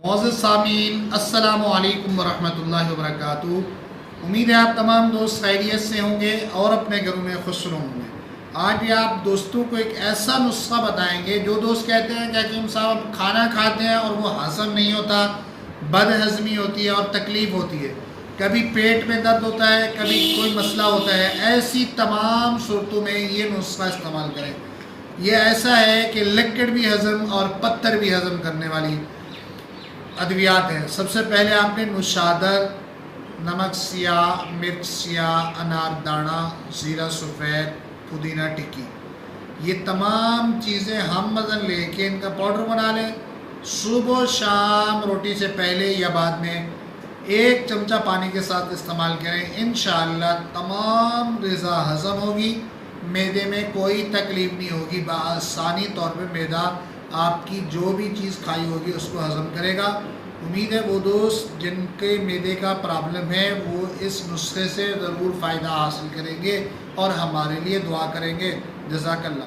मोअज़्ज़िज़ सामीन अस्सलामु अलैकुम वरहमतुल्लाहि वबरकातुहू। उम्मीद है आप तमाम दोस्त खैरियत से होंगे और अपने घरों में खुश होंगे। आज भी आप दोस्तों को एक ऐसा नुस्खा बताएंगे जो दोस्त कहते हैं कि हकीम साहब खाना खाते हैं और वो हज़म नहीं होता, बदहज़मी होती है और तकलीफ़ होती है, कभी पेट में दर्द होता है, कभी कोई मसला होता है। ऐसी तमाम सूरतों में ये नुस्खा इस्तेमाल करें। ये ऐसा है कि लिक्विड भी हज़म और पत्थर भी हज़म करने वाली अद्वियात हैं। सबसे पहले आपने नुशादर, नमक सियाह, मिर्च सियाह, अनार दाना, ज़ीरा सफ़ेद, पुदीना टिक्की, ये तमाम चीज़ें हम वज़न लेके इनका पाउडर बना लें। सुबह शाम रोटी से पहले या बाद में 1 चमचा पानी के साथ इस्तेमाल करें। इंशाअल्लाह तमाम ग़िज़ा हज़म होगी, मैदे में कोई तकलीफ़ नहीं होगी। बआसानी तौर पे मैदा आपकी जो भी चीज़ खाई होगी उसको हज़म करेगा। उम्मीद है वो दोस्त जिनके मैदे का प्रॉब्लम है वो इस नुस्खे से ज़रूर फ़ायदा हासिल करेंगे और हमारे लिए दुआ करेंगे। जज़ाकल्लाह।